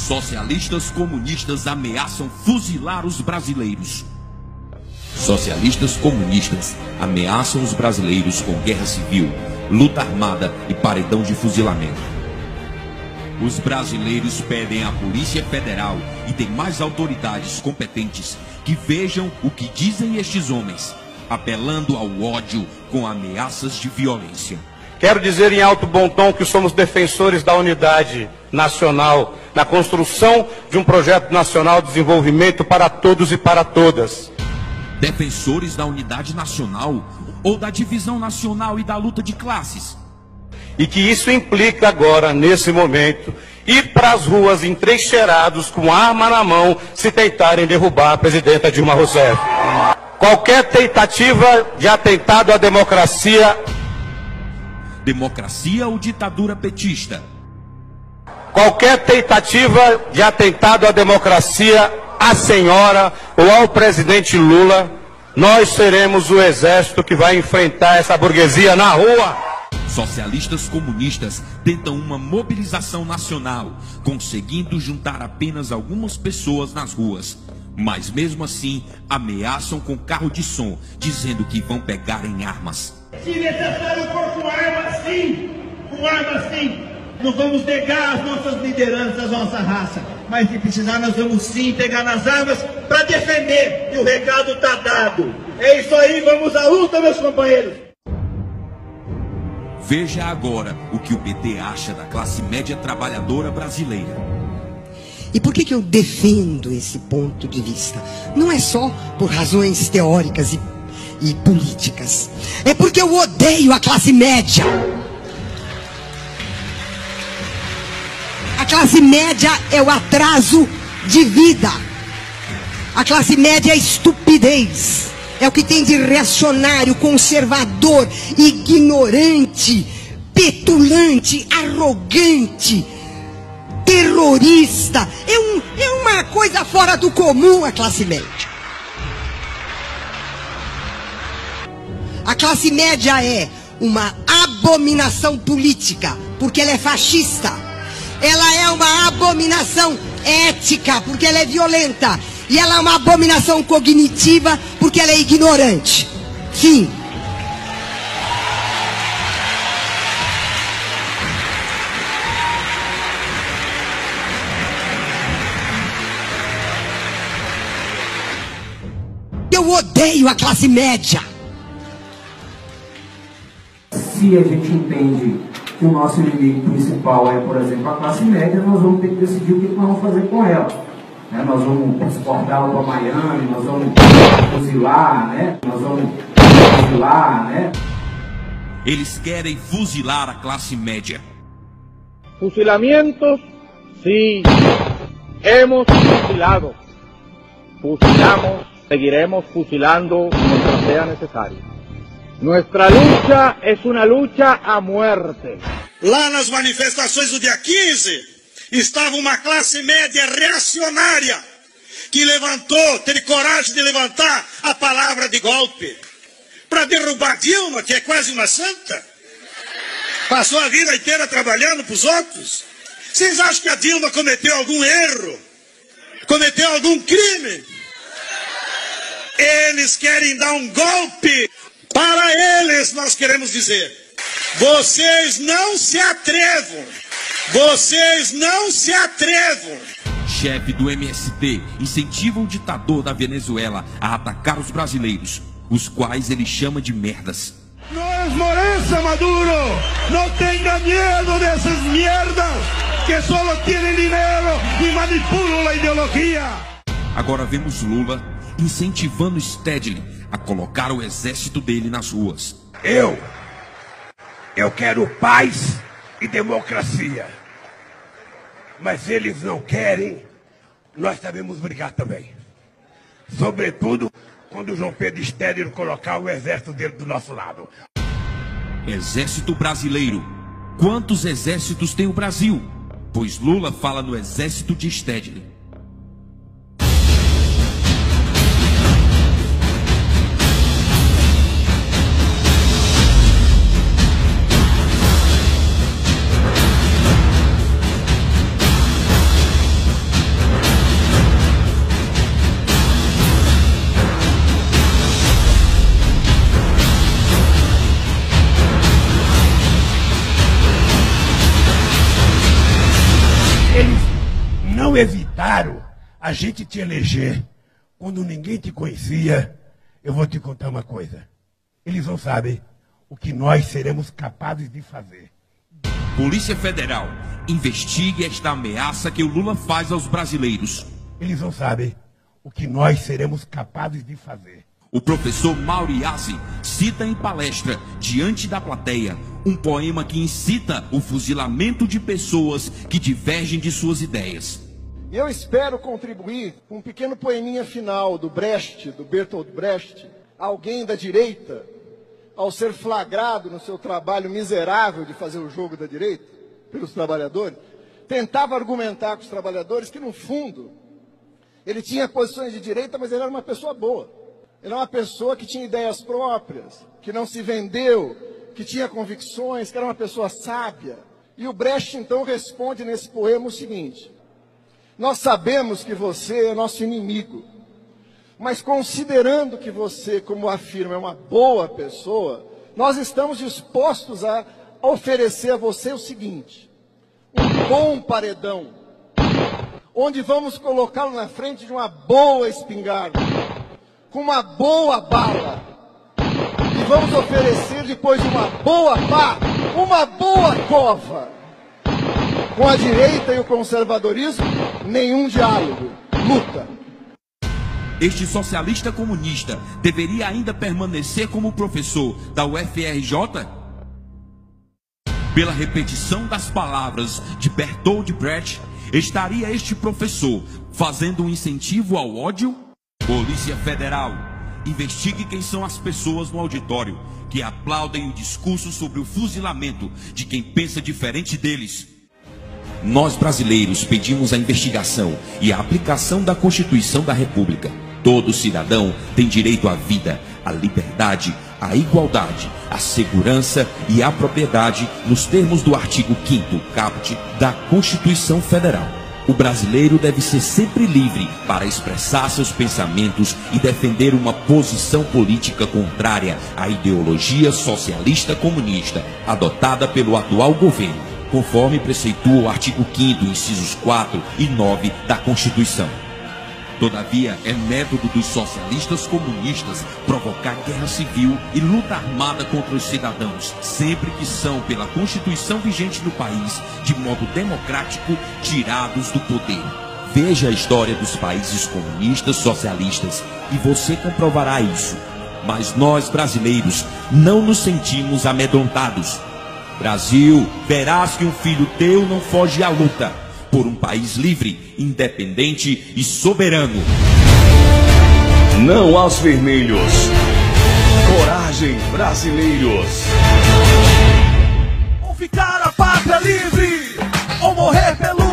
Socialistas comunistas ameaçam fuzilar os brasileiros. Socialistas comunistas ameaçam os brasileiros com guerra civil, luta armada e paredão de fuzilamento. Os brasileiros pedem à Polícia Federal e demais autoridades competentes que vejam o que dizem estes homens, apelando ao ódio com ameaças de violência. Quero dizer em alto bom tom que somos defensores da unidade nacional, na construção de um projeto nacional de desenvolvimento para todos e para todas. Defensores da unidade nacional ou da divisão nacional e da luta de classes. E que isso implica agora, nesse momento, ir para as ruas entrincheirados com arma na mão se tentarem derrubar a presidenta Dilma Rousseff. Qualquer tentativa de atentado à democracia... Democracia ou ditadura petista? Qualquer tentativa de atentado à democracia, à senhora ou ao presidente Lula, nós seremos o exército que vai enfrentar essa burguesia na rua. Socialistas comunistas tentam uma mobilização nacional, conseguindo juntar apenas algumas pessoas nas ruas. Mas mesmo assim, ameaçam com carro de som, dizendo que vão pegar em armas. Se necessário for com armas, sim. Com armas, sim. Não vamos negar as nossas lideranças, a nossa raça. Mas se precisar, nós vamos sim pegar nas armas para defender. E o recado está dado. É isso aí, vamos à luta, meus companheiros. Veja agora o que o PT acha da classe média trabalhadora brasileira. E por que eu defendo esse ponto de vista? Não é só por razões teóricas e políticas. É porque eu odeio a classe média. A classe média é o atraso de vida. A classe média é a estupidez. É o que tem de reacionário, conservador, ignorante, petulante, arrogante, terrorista. É uma coisa fora do comum a classe média. A classe média é uma abominação política, porque ela é fascista. Ela é uma abominação ética, porque ela é violenta. E ela é uma abominação cognitiva, porque ela é ignorante. Fim. Eu odeio a classe média. Se a gente entende que o nosso inimigo principal é, por exemplo, a classe média, nós vamos ter que decidir o que nós vamos fazer com ela. Nós vamos transportá-la para Miami, nós vamos fuzilar, Eles querem fuzilar a classe média. Fusilamientos, sí. Hemos fusilado. Fusilamos, seguiremos fusilando mientras sea necesario. Nuestra lucha es una lucha a muerte. Lá nas manifestações do dia 15, estava uma classe média reacionária que levantou, teve coragem de levantar a palavra de golpe para derrubar Dilma, que é quase uma santa. Passou a vida inteira trabalhando para os outros. Vocês acham que a Dilma cometeu algum erro? Cometeu algum crime? Eles querem dar um golpe. Para eles nós queremos dizer: vocês não se atrevam. Vocês não se atrevam. Chefe do MST incentiva o ditador da Venezuela a atacar os brasileiros, os quais ele chama de merdas. Não esmoreça, Maduro. Não tenha medo dessas merdas que só têm dinheiro e manipulam a ideologia. Agora vemos Lula incentivando Stedley a colocar o exército dele nas ruas. Eu quero paz e democracia. Mas eles não querem, nós sabemos brigar também. Sobretudo quando o João Pedro Stedley colocar o exército dele do nosso lado. Exército brasileiro. Quantos exércitos tem o Brasil? Pois Lula fala no exército de Stedley. Eles não evitaram a gente te eleger quando ninguém te conhecia. Eu vou te contar uma coisa. Eles não sabem o que nós seremos capazes de fazer. Polícia Federal, investigue esta ameaça que o Lula faz aos brasileiros. Eles não sabem o que nós seremos capazes de fazer. O professor Mauriassi cita em palestra, diante da plateia, um poema que incita o fuzilamento de pessoas que divergem de suas ideias. Eu espero contribuir com um pequeno poeminha final do Brecht, do Bertolt Brecht. Alguém da direita, ao ser flagrado no seu trabalho miserável de fazer o jogo da direita, pelos trabalhadores, tentava argumentar com os trabalhadores que, no fundo, ele tinha posições de direita, mas ele era uma pessoa boa. Ele era uma pessoa que tinha ideias próprias, que não se vendeu, que tinha convicções, que era uma pessoa sábia. E o Brecht, então, responde nesse poema o seguinte: nós sabemos que você é nosso inimigo, mas considerando que você, como afirma, é uma boa pessoa, nós estamos dispostos a oferecer a você o seguinte: um bom paredão, onde vamos colocá-lo na frente de uma boa espingarda, com uma boa bala, e vamos oferecer depois de uma boa pá, uma boa cova. Com a direita e o conservadorismo, nenhum diálogo, luta. Este socialista comunista deveria ainda permanecer como professor da UFRJ? Pela repetição das palavras de Bertolt Brecht, estaria este professor fazendo um incentivo ao ódio? Polícia Federal, investigue quem são as pessoas no auditório que aplaudem o discurso sobre o fuzilamento de quem pensa diferente deles. Nós brasileiros pedimos a investigação e a aplicação da Constituição da República. Todo cidadão tem direito à vida, à liberdade, à igualdade, à segurança e à propriedade nos termos do artigo 5º caput da Constituição Federal. O brasileiro deve ser sempre livre para expressar seus pensamentos e defender uma posição política contrária à ideologia socialista comunista adotada pelo atual governo, conforme preceitua o artigo 5º, incisos 4 e 9 da Constituição. Todavia, é método dos socialistas comunistas provocar guerra civil e luta armada contra os cidadãos, sempre que são, pela Constituição vigente no país, de modo democrático, tirados do poder. Veja a história dos países comunistas socialistas e você comprovará isso. Mas nós, brasileiros, não nos sentimos amedrontados. Brasil, verás que um filho teu não foge à luta por um país livre, independente e soberano. Não aos vermelhos. Coragem, brasileiros. Ou ficar a pátria livre, ou morrer pelo